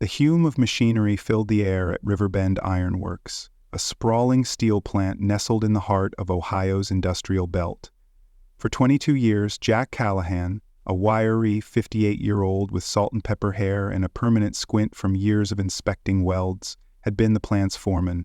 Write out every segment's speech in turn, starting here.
The hum of machinery filled the air at Riverbend Iron Works, a sprawling steel plant nestled in the heart of Ohio's industrial belt. For 22 years, Jack Callahan, a wiry 58-year-old with salt and pepper hair and a permanent squint from years of inspecting welds, had been the plant's foreman.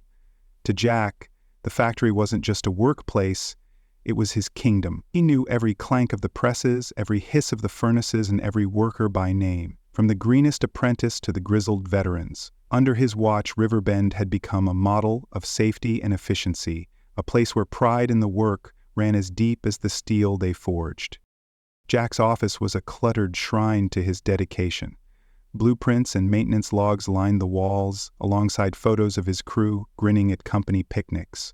To Jack, the factory wasn't just a workplace, it was his kingdom. He knew every clank of the presses, every hiss of the furnaces, and every worker by name, from the greenest apprentice to the grizzled veterans. Under his watch, Riverbend had become a model of safety and efficiency, a place where pride in the work ran as deep as the steel they forged. Jack's office was a cluttered shrine to his dedication. Blueprints and maintenance logs lined the walls, alongside photos of his crew grinning at company picnics.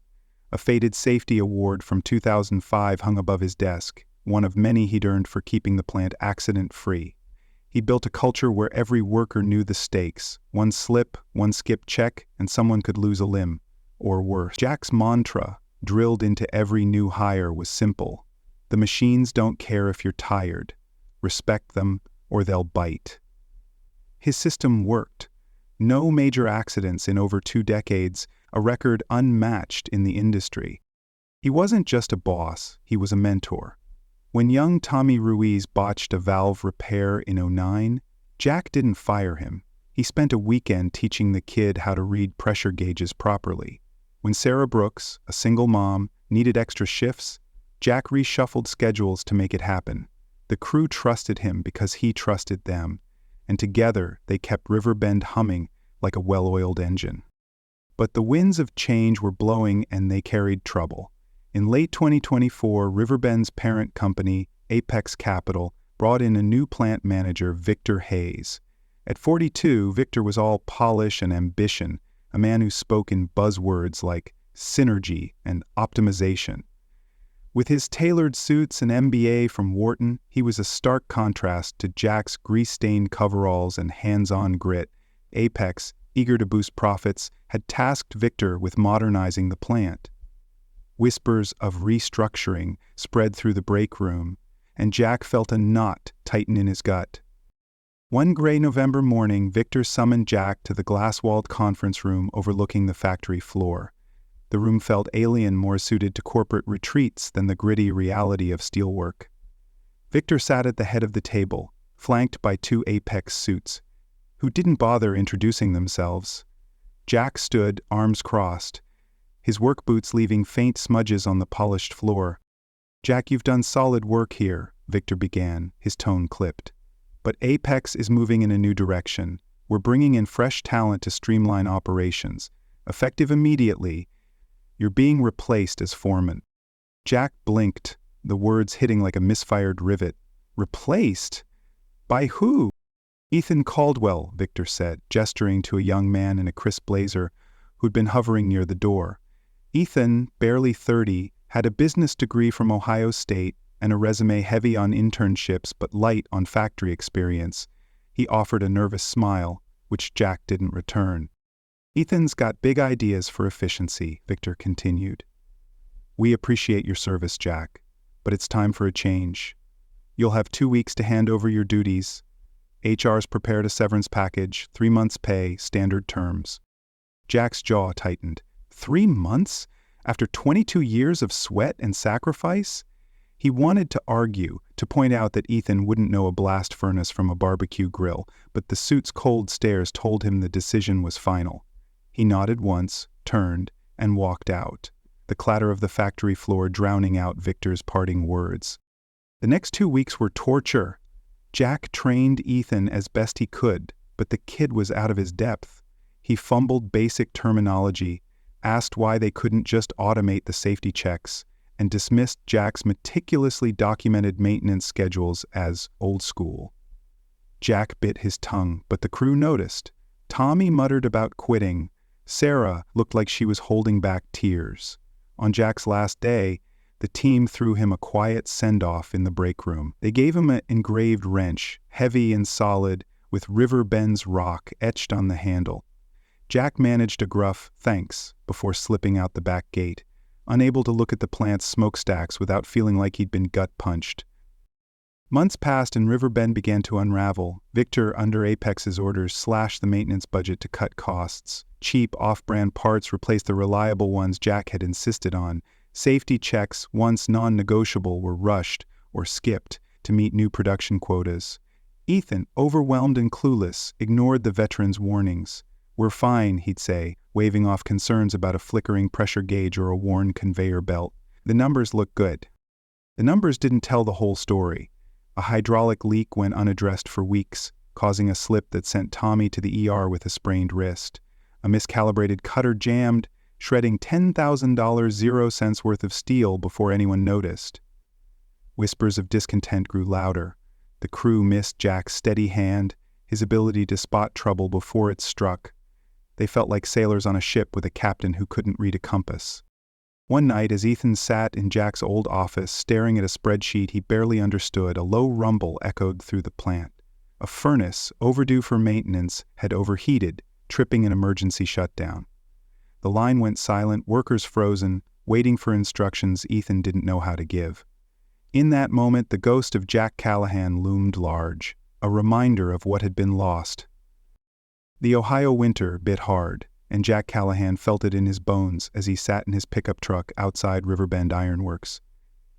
A faded safety award from 2005 hung above his desk, one of many he'd earned for keeping the plant accident-free. He built a culture where every worker knew the stakes. One slip, one skip check, and someone could lose a limb, or worse. Jack's mantra, drilled into every new hire, was simple. The machines don't care if you're tired. Respect them, or they'll bite. His system worked. No major accidents in over 2 decades, a record unmatched in the industry. He wasn't just a boss, he was a mentor. When young Tommy Ruiz botched a valve repair in '09, Jack didn't fire him. He spent a weekend teaching the kid how to read pressure gauges properly. When Sarah Brooks, a single mom, needed extra shifts, Jack reshuffled schedules to make it happen. The crew trusted him because he trusted them, and together they kept Riverbend humming like a well-oiled engine. But the winds of change were blowing and they carried trouble. In late 2024, Riverbend's parent company, Apex Capital, brought in a new plant manager, Victor Hayes. At 42, Victor was all polish and ambition, a man who spoke in buzzwords like synergy and optimization. With his tailored suits and MBA from Wharton, he was a stark contrast to Jack's grease-stained coveralls and hands-on grit. Apex, eager to boost profits, had tasked Victor with modernizing the plant. Whispers of restructuring spread through the break room, and Jack felt a knot tighten in his gut. One gray November morning, Victor summoned Jack to the glass-walled conference room overlooking the factory floor. The room felt alien, more suited to corporate retreats than the gritty reality of steelwork. Victor sat at the head of the table, flanked by 2 Apex suits, who didn't bother introducing themselves. Jack stood, arms crossed, his work boots leaving faint smudges on the polished floor. "Jack, you've done solid work here," Victor began, his tone clipped. "But Apex is moving in a new direction. We're bringing in fresh talent to streamline operations. Effective immediately, you're being replaced as foreman." Jack blinked, the words hitting like a misfired rivet. "Replaced? By who?" "Ethan Caldwell," Victor said, gesturing to a young man in a crisp blazer who'd been hovering near the door. Ethan, barely 30, had a business degree from Ohio State and a resume heavy on internships but light on factory experience. He offered a nervous smile, which Jack didn't return. "Ethan's got big ideas for efficiency," Victor continued. "We appreciate your service, Jack, but it's time for a change. You'll have 2 weeks to hand over your duties. HR's prepared a severance package, 3 months' pay, standard terms." Jack's jaw tightened. 3 months? After 22 years of sweat and sacrifice? He wanted to argue, to point out that Ethan wouldn't know a blast furnace from a barbecue grill, but the suit's cold stares told him the decision was final. He nodded once, turned, and walked out, the clatter of the factory floor drowning out Victor's parting words. The next 2 weeks were torture. Jack trained Ethan as best he could, but the kid was out of his depth. He fumbled basic terminology, asked why they couldn't just automate the safety checks, and dismissed Jack's meticulously documented maintenance schedules as old school. Jack bit his tongue, but the crew noticed. Tommy muttered about quitting. Sarah looked like she was holding back tears. On Jack's last day, the team threw him a quiet send-off in the break room. They gave him an engraved wrench, heavy and solid, with Riverbend's rock etched on the handle. Jack managed a gruff "thanks" before slipping out the back gate, unable to look at the plant's smokestacks without feeling like he'd been gut-punched. Months passed and Riverbend began to unravel. Victor, under Apex's orders, slashed the maintenance budget to cut costs. Cheap, off-brand parts replaced the reliable ones Jack had insisted on. Safety checks, once non-negotiable, were rushed or skipped to meet new production quotas. Ethan, overwhelmed and clueless, ignored the veteran's warnings. "We're fine," he'd say, waving off concerns about a flickering pressure gauge or a worn conveyor belt. "The numbers look good." The numbers didn't tell the whole story. A hydraulic leak went unaddressed for weeks, causing a slip that sent Tommy to the ER with a sprained wrist. A miscalibrated cutter jammed, shredding $10,000 0 cents worth of steel before anyone noticed. Whispers of discontent grew louder. The crew missed Jack's steady hand, his ability to spot trouble before it struck. They felt like sailors on a ship with a captain who couldn't read a compass. One night, as Ethan sat in Jack's old office staring at a spreadsheet he barely understood, a low rumble echoed through the plant. A furnace, overdue for maintenance, had overheated, tripping an emergency shutdown. The line went silent, workers frozen, waiting for instructions Ethan didn't know how to give. In that moment, the ghost of Jack Callahan loomed large, a reminder of what had been lost. The Ohio winter bit hard, and Jack Callahan felt it in his bones as he sat in his pickup truck outside Riverbend Iron Works.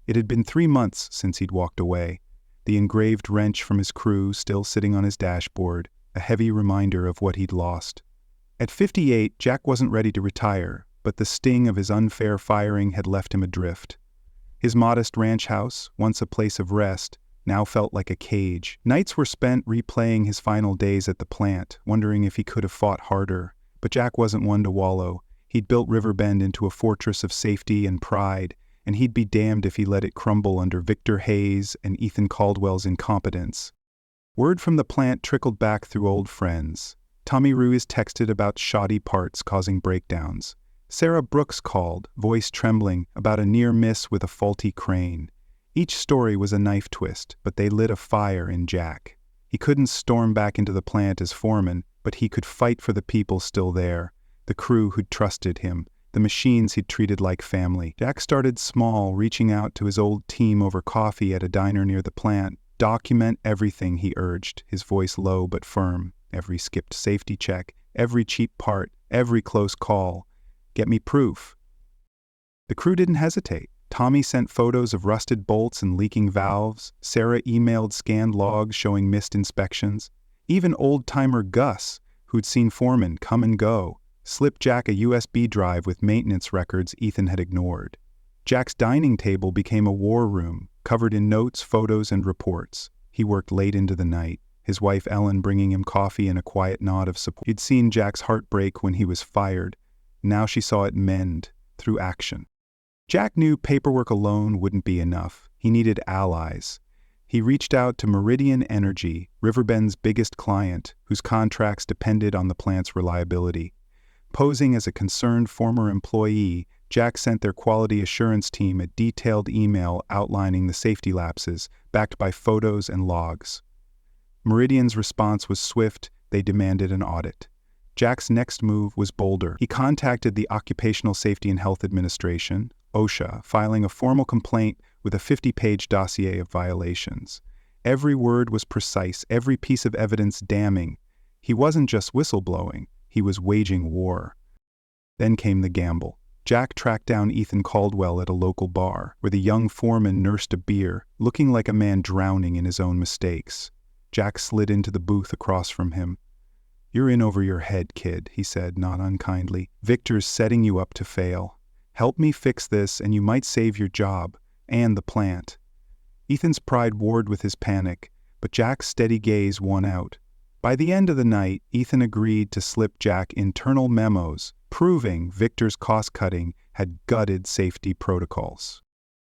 It had been 3 months since he'd walked away, the engraved wrench from his crew still sitting on his dashboard, a heavy reminder of what he'd lost. At 58, Jack wasn't ready to retire, but the sting of his unfair firing had left him adrift. His modest ranch house, once a place of rest, now felt like a cage. Nights were spent replaying his final days at the plant, wondering if he could have fought harder. But Jack wasn't one to wallow. He'd built Riverbend into a fortress of safety and pride, and he'd be damned if he let it crumble under Victor Hayes and Ethan Caldwell's incompetence. Word from the plant trickled back through old friends. Tommy Ruiz texted about shoddy parts causing breakdowns. Sarah Brooks called, voice trembling, about a near miss with a faulty crane. Each story was a knife twist, but they lit a fire in Jack. He couldn't storm back into the plant as foreman, but he could fight for the people still there, the crew who'd trusted him, the machines he'd treated like family. Jack started small, reaching out to his old team over coffee at a diner near the plant. "Document everything," he urged, his voice low but firm. "Every skipped safety check, every cheap part, every close call. Get me proof." The crew didn't hesitate. Tommy sent photos of rusted bolts and leaking valves. Sarah emailed scanned logs showing missed inspections. Even old-timer Gus, who'd seen foremen come and go, slipped Jack a USB drive with maintenance records Ethan had ignored. Jack's dining table became a war room, covered in notes, photos, and reports. He worked late into the night, his wife Ellen bringing him coffee and a quiet nod of support. He'd seen Jack's heart break when he was fired. Now she saw it mend, through action. Jack knew paperwork alone wouldn't be enough. He needed allies. He reached out to Meridian Energy, Riverbend's biggest client, whose contracts depended on the plant's reliability. Posing as a concerned former employee, Jack sent their quality assurance team a detailed email outlining the safety lapses, backed by photos and logs. Meridian's response was swift. They demanded an audit. Jack's next move was bolder. He contacted the Occupational Safety and Health Administration, OSHA, filing a formal complaint with a 50-page dossier of violations. Every word was precise, every piece of evidence damning. He wasn't just whistleblowing, he was waging war. Then came the gamble. Jack tracked down Ethan Caldwell at a local bar, where the young foreman nursed a beer, looking like a man drowning in his own mistakes. Jack slid into the booth across from him. "You're in over your head, kid," he said, not unkindly. "Victor's setting you up to fail. Help me fix this and you might save your job, and the plant." Ethan's pride warred with his panic, but Jack's steady gaze won out. By the end of the night, Ethan agreed to slip Jack internal memos, proving Victor's cost-cutting had gutted safety protocols.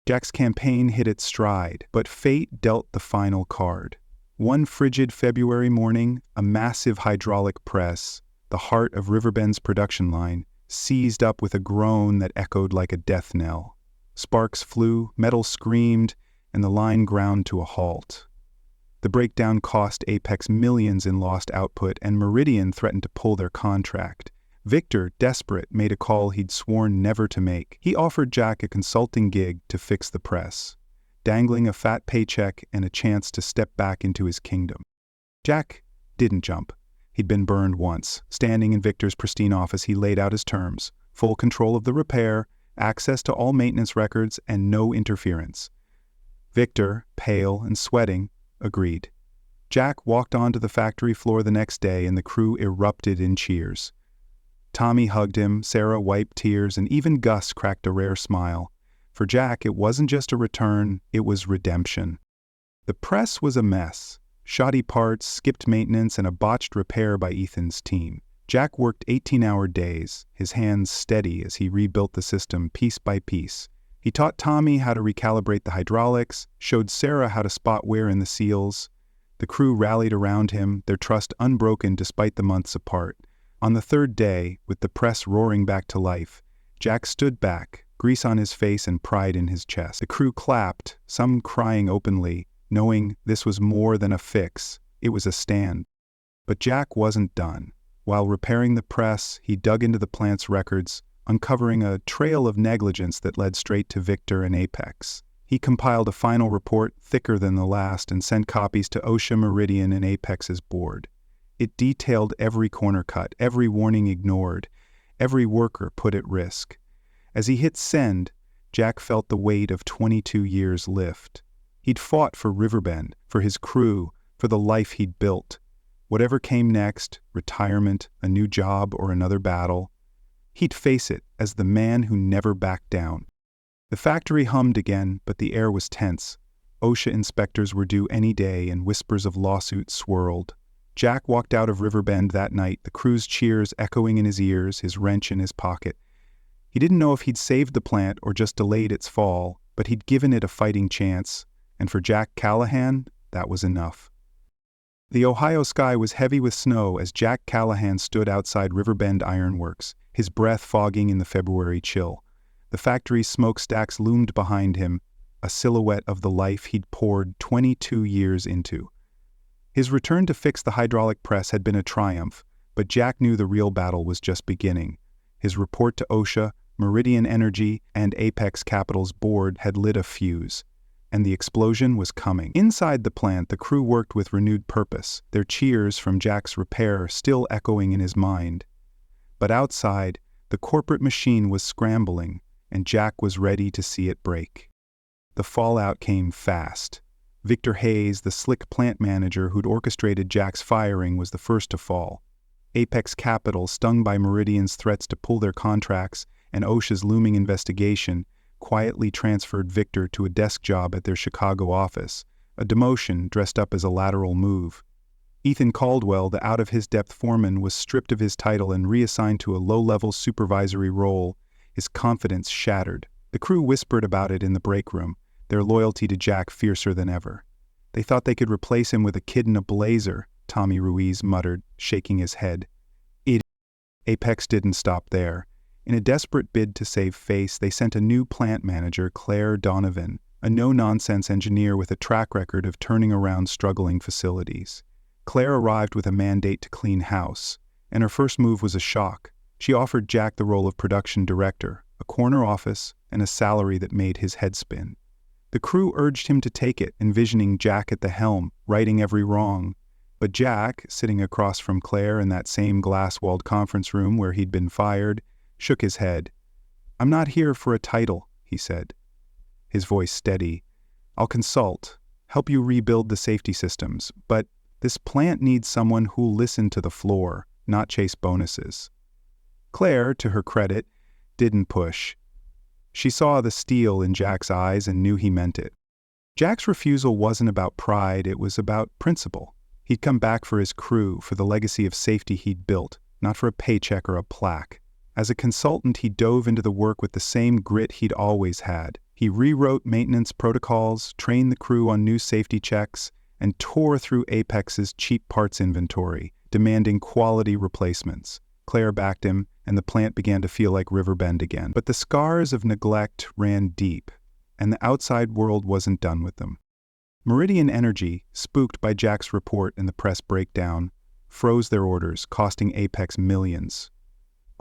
Jack's campaign hit its stride, but fate dealt the final card. One frigid February morning, a massive hydraulic press, the heart of Riverbend's production line, seized up with a groan that echoed like a death knell. Sparks flew, metal screamed, and the line ground to a halt. The breakdown cost Apex millions in lost output, and Meridian threatened to pull their contract. Victor, desperate, made a call he'd sworn never to make. He offered Jack a consulting gig to fix the press. dangling a fat paycheck and a chance to step back into his kingdom. Jack didn't jump. He'd been burned once. Standing in Victor's pristine office, he laid out his terms: full control of the repair, access to all maintenance records, and no interference. Victor, pale and sweating, agreed. Jack walked onto the factory floor the next day, and the crew erupted in cheers. Tommy hugged him, Sarah wiped tears, and even Gus cracked a rare smile. For Jack, it wasn't just a return, it was redemption. The press was a mess. Shoddy parts, skipped maintenance, and a botched repair by Ethan's team. Jack worked 18-hour days, his hands steady as he rebuilt the system piece by piece. He taught Tommy how to recalibrate the hydraulics, showed Sarah how to spot wear in the seals. The crew rallied around him, their trust unbroken despite the months apart. On the third day, with the press roaring back to life, Jack stood back, grease on his face and pride in his chest. The crew clapped, some crying openly, knowing this was more than a fix, it was a stand. But Jack wasn't done. While repairing the press, he dug into the plant's records, uncovering a trail of negligence that led straight to Victor and Apex. He compiled a final report thicker than the last and sent copies to OSHA, Meridian, and Apex's board. It detailed every corner cut, every warning ignored, every worker put at risk. As he hit send, Jack felt the weight of 22 years lift. He'd fought for Riverbend, for his crew, for the life he'd built. Whatever came next, retirement, a new job, or another battle, he'd face it as the man who never backed down. The factory hummed again, but the air was tense. OSHA inspectors were due any day, and whispers of lawsuits swirled. Jack walked out of Riverbend that night, the crew's cheers echoing in his ears, his wrench in his pocket. He didn't know if he'd saved the plant or just delayed its fall, but he'd given it a fighting chance, and for Jack Callahan, that was enough. The Ohio sky was heavy with snow as Jack Callahan stood outside Riverbend Iron Works, his breath fogging in the February chill. The factory's smokestacks loomed behind him, a silhouette of the life he'd poured 22 years into. His return to fix the hydraulic press had been a triumph, but Jack knew the real battle was just beginning. His report to OSHA, Meridian Energy, and Apex Capital's board had lit a fuse, and the explosion was coming. Inside the plant, the crew worked with renewed purpose, their cheers from Jack's repair still echoing in his mind. But outside, the corporate machine was scrambling, and Jack was ready to see it break. The fallout came fast. Victor Hayes, the slick plant manager who'd orchestrated Jack's firing, was the first to fall. Apex Capital, stung by Meridian's threats to pull their contracts and OSHA's looming investigation, quietly transferred Victor to a desk job at their Chicago office, a demotion dressed up as a lateral move. Ethan Caldwell, the out-of-his-depth foreman, was stripped of his title and reassigned to a low-level supervisory role, his confidence shattered. The crew whispered about it in the break room, their loyalty to Jack fiercer than ever. They thought they could replace him with a kid in a blazer, Tommy Ruiz muttered, shaking his head. Apex didn't stop there. In a desperate bid to save face, they sent a new plant manager, Claire Donovan, a no-nonsense engineer with a track record of turning around struggling facilities. Claire arrived with a mandate to clean house, and her first move was a shock. She offered Jack the role of production director, a corner office, and a salary that made his head spin. The crew urged him to take it, envisioning Jack at the helm, righting every wrong. But Jack, sitting across from Claire in that same glass-walled conference room where he'd been fired, shook his head. "I'm not here for a title," he said, his voice steady. "I'll consult, help you rebuild the safety systems, but this plant needs someone who'll listen to the floor, not chase bonuses." Claire, to her credit, didn't push. She saw the steel in Jack's eyes and knew he meant it. Jack's refusal wasn't about pride, it was about principle. He'd come back for his crew, for the legacy of safety he'd built, not for a paycheck or a plaque. As a consultant, he dove into the work with the same grit he'd always had. He rewrote maintenance protocols, trained the crew on new safety checks, and tore through Apex's cheap parts inventory, demanding quality replacements. Claire backed him, and the plant began to feel like Riverbend again. But the scars of neglect ran deep, and the outside world wasn't done with them. Meridian Energy, spooked by Jack's report and the press breakdown, froze their orders, costing Apex millions.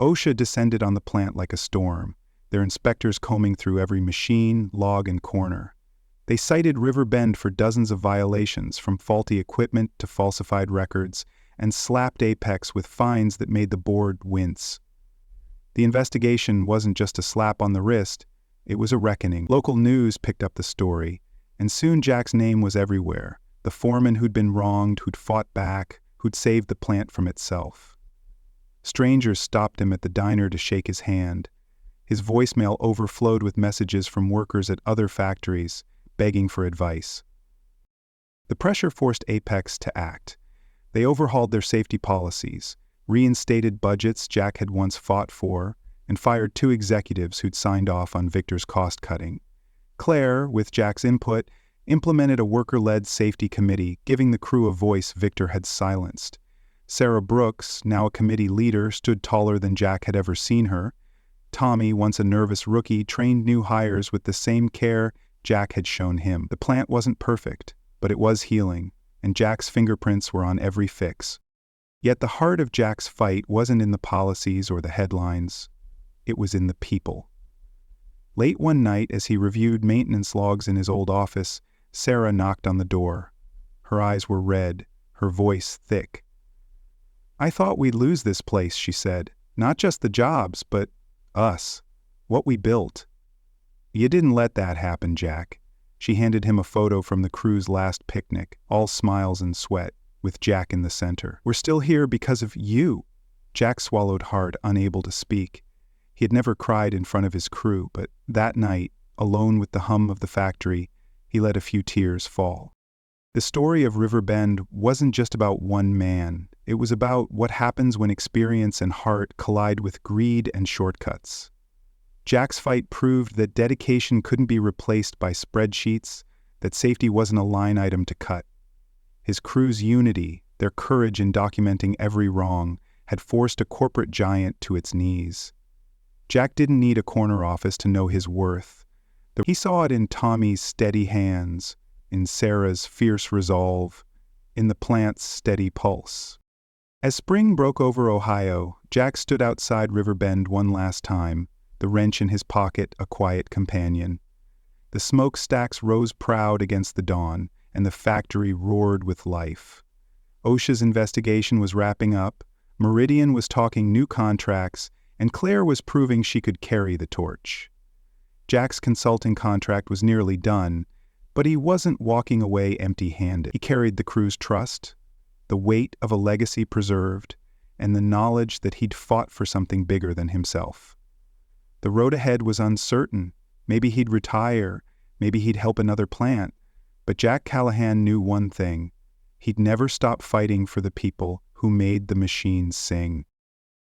OSHA descended on the plant like a storm, their inspectors combing through every machine, log, and corner. They cited River Bend for dozens of violations, from faulty equipment to falsified records, and slapped Apex with fines that made the board wince. The investigation wasn't just a slap on the wrist, it was a reckoning. Local news picked up the story, and soon Jack's name was everywhere. The foreman who'd been wronged, who'd fought back, who'd saved the plant from itself. Strangers stopped him at the diner to shake his hand. His voicemail overflowed with messages from workers at other factories, begging for advice. The pressure forced Apex to act. They overhauled their safety policies, reinstated budgets Jack had once fought for, and fired 2 executives who'd signed off on Victor's cost-cutting. Claire, with Jack's input, implemented a worker-led safety committee, giving the crew a voice Victor had silenced. Sarah Brooks, now a committee leader, stood taller than Jack had ever seen her. Tommy, once a nervous rookie, trained new hires with the same care Jack had shown him. The plant wasn't perfect, but it was healing, and Jack's fingerprints were on every fix. Yet the heart of Jack's fight wasn't in the policies or the headlines. It was in the people. Late one night, as he reviewed maintenance logs in his old office, Sarah knocked on the door. Her eyes were red, her voice thick. "I thought we'd lose this place," she said. "Not just the jobs, but us. What we built." "You didn't let that happen, Jack." She handed him a photo from the crew's last picnic, all smiles and sweat, with Jack in the center. "We're still here because of you." Jack swallowed hard, unable to speak. He had never cried in front of his crew, but that night, alone with the hum of the factory, he let a few tears fall. The story of River Bend wasn't just about one man. It was about what happens when experience and heart collide with greed and shortcuts. Jack's fight proved that dedication couldn't be replaced by spreadsheets, that safety wasn't a line item to cut. His crew's unity, their courage in documenting every wrong, had forced a corporate giant to its knees. Jack didn't need a corner office to know his worth. He saw it in Tommy's steady hands, in Sarah's fierce resolve, in the plant's steady pulse. As spring broke over Ohio, Jack stood outside River Bend one last time, the wrench in his pocket a quiet companion. The smokestacks rose proud against the dawn, and the factory roared with life. OSHA's investigation was wrapping up, Meridian was talking new contracts, and Claire was proving she could carry the torch. Jack's consulting contract was nearly done, but he wasn't walking away empty-handed. He carried the crew's trust, the weight of a legacy preserved, and the knowledge that he'd fought for something bigger than himself. The road ahead was uncertain. Maybe he'd retire, maybe he'd help another plant, but Jack Callahan knew one thing: he'd never stop fighting for the people who made the machines sing.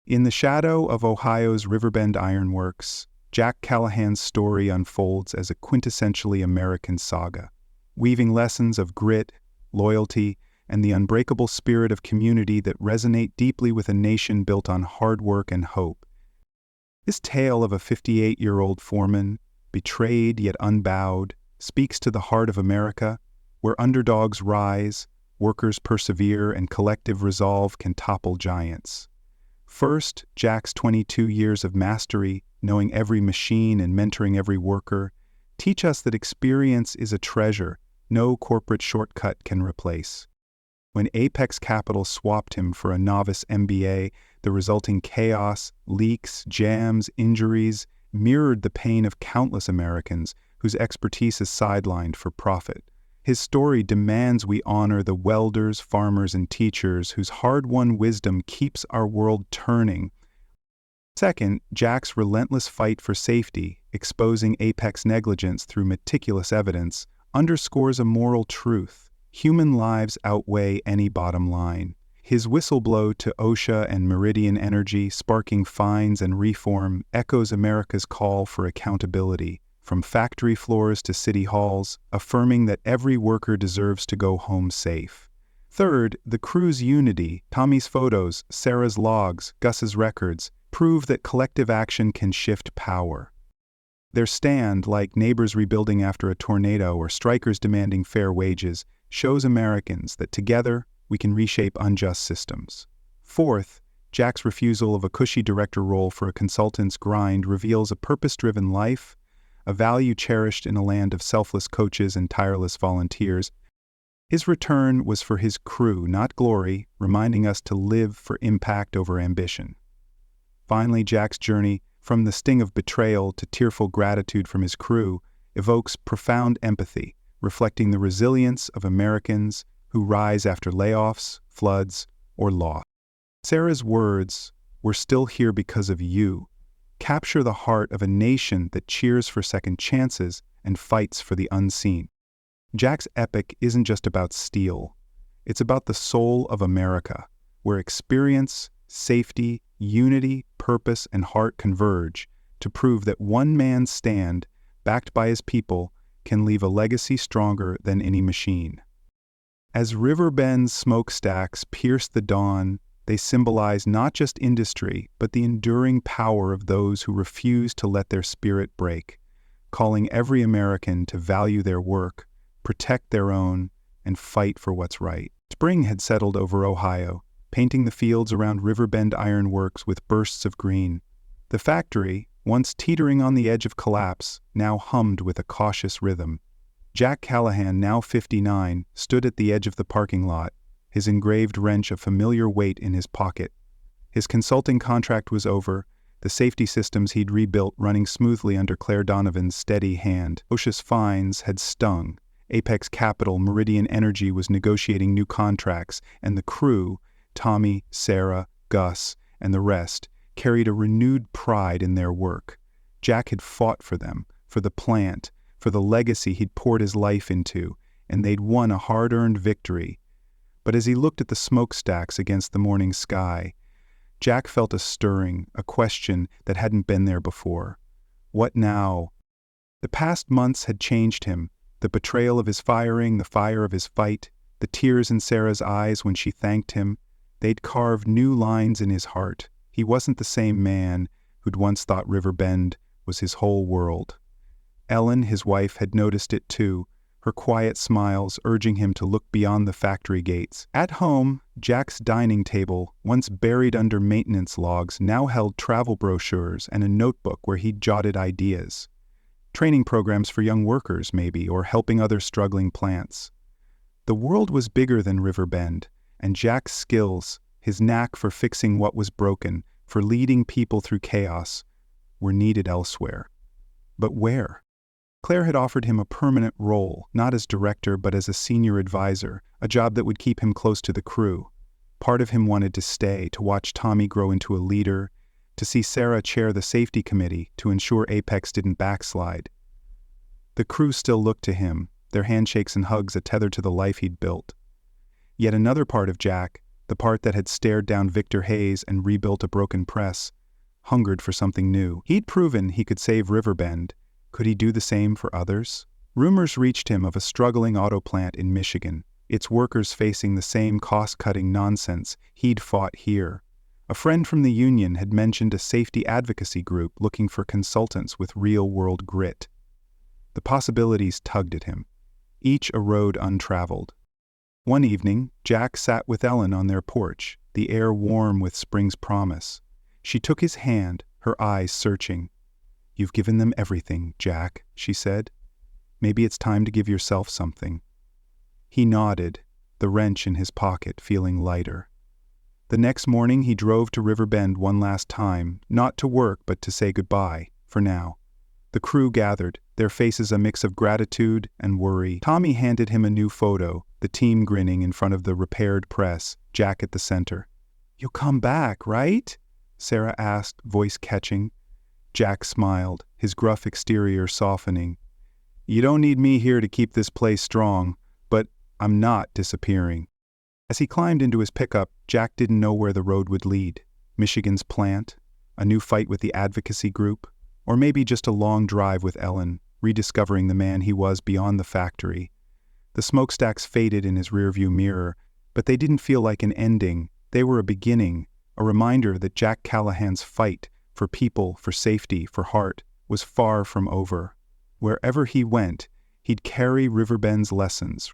In the shadow of Ohio's Riverbend Iron Works, Jack Callahan's story unfolds as a quintessentially American saga, weaving lessons of grit, loyalty, and the unbreakable spirit of community that resonate deeply with a nation built on hard work and hope. This tale of a 58-year-old foreman, betrayed yet unbowed, speaks to the heart of America, where underdogs rise, workers persevere, and collective resolve can topple giants. First, Jack's 22 years of mastery, knowing every machine and mentoring every worker, teach us that experience is a treasure no corporate shortcut can replace. When Apex Capital swapped him for a novice MBA, the resulting chaos, leaks, jams, injuries mirrored the pain of countless Americans whose expertise is sidelined for profit. His story demands we honor the welders, farmers, and teachers whose hard-won wisdom keeps our world turning. Second, Jack's relentless fight for safety, exposing Apex negligence through meticulous evidence, underscores a moral truth: human lives outweigh any bottom line. His whistleblow to OSHA and Meridian Energy, sparking fines and reform, echoes America's call for accountability, from factory floors to city halls, affirming that every worker deserves to go home safe. Third, the crew's unity, Tommy's photos, Sarah's logs, Gus's records, prove that collective action can shift power. Their stand, like neighbors rebuilding after a tornado or strikers demanding fair wages, shows Americans that together we can reshape unjust systems. Fourth, Jack's refusal of a cushy director role for a consultant's grind reveals a purpose-driven life, a value cherished in a land of selfless coaches and tireless volunteers. His return was for his crew, not glory, reminding us to live for impact over ambition. Finally, Jack's journey, from the sting of betrayal to tearful gratitude from his crew, evokes profound empathy, reflecting the resilience of Americans who rise after layoffs, floods, or loss. Sarah's words, "We're still here because of you," capture the heart of a nation that cheers for second chances and fights for the unseen. Jack's epic isn't just about steel. It's about the soul of America, where experience, safety, unity, purpose, and heart converge to prove that one man's stand, backed by his people, can leave a legacy stronger than any machine. As Riverbend's smokestacks pierce the dawn, they symbolize not just industry, but the enduring power of those who refuse to let their spirit break, calling every American to value their work, protect their own, and fight for what's right. Spring had settled over Ohio, painting the fields around Riverbend Iron Works with bursts of green. The factory, once teetering on the edge of collapse, now hummed with a cautious rhythm. Jack Callahan, now 59, stood at the edge of the parking lot, his engraved wrench a familiar weight in his pocket. His consulting contract was over, the safety systems he'd rebuilt running smoothly under Claire Donovan's steady hand. OSHA's fines had stung. Apex Capital, Meridian Energy was negotiating new contracts, and the crew, Tommy, Sarah, Gus, and the rest, carried a renewed pride in their work. Jack had fought for them, for the plant, for the legacy he'd poured his life into, and they'd won a hard-earned victory. But as he looked at the smokestacks against the morning sky, Jack felt a stirring, a question that hadn't been there before. What now? The past months had changed him. The betrayal of his firing, the fire of his fight, the tears in Sarah's eyes when she thanked him, they'd carved new lines in his heart. He wasn't the same man who'd once thought Riverbend was his whole world. Ellen, his wife, had noticed it too, her quiet smiles urging him to look beyond the factory gates. At home, Jack's dining table, once buried under maintenance logs, now held travel brochures and a notebook where he'd jotted ideas. Training programs for young workers, maybe, or helping other struggling plants. The world was bigger than Riverbend, and Jack's skills, his knack for fixing what was broken, for leading people through chaos, were needed elsewhere. But where? Claire had offered him a permanent role, not as director but as a senior advisor, a job that would keep him close to the crew. Part of him wanted to stay, to watch Tommy grow into a leader, to see Sarah chair the safety committee to ensure Apex didn't backslide. The crew still looked to him, their handshakes and hugs a tether to the life he'd built. Yet another part of Jack, the part that had stared down Victor Hayes and rebuilt a broken press, hungered for something new. He'd proven he could save Riverbend. Could he do the same for others? Rumors reached him of a struggling auto plant in Michigan, its workers facing the same cost-cutting nonsense he'd fought here. A friend from the union had mentioned a safety advocacy group looking for consultants with real-world grit. The possibilities tugged at him, each a road untraveled. One evening, Jack sat with Ellen on their porch, the air warm with spring's promise. She took his hand, her eyes searching. "You've given them everything, Jack," she said. "Maybe it's time to give yourself something." He nodded, the wrench in his pocket feeling lighter. The next morning he drove to Riverbend one last time, not to work but to say goodbye, for now. The crew gathered, their faces a mix of gratitude and worry. Tommy handed him a new photo, the team grinning in front of the repaired press, Jack at the center. "You'll come back, right?" Sarah asked, voice catching. Jack smiled, his gruff exterior softening. "You don't need me here to keep this place strong, but I'm not disappearing." As he climbed into his pickup, Jack didn't know where the road would lead. Michigan's plant, a new fight with the advocacy group, or maybe just a long drive with Ellen, rediscovering the man he was beyond the factory. The smokestacks faded in his rearview mirror, but they didn't feel like an ending. They were a beginning, a reminder that Jack Callahan's fight for people, for safety, for heart, was far from over. Wherever he went, he'd carry Riverbend's lessons,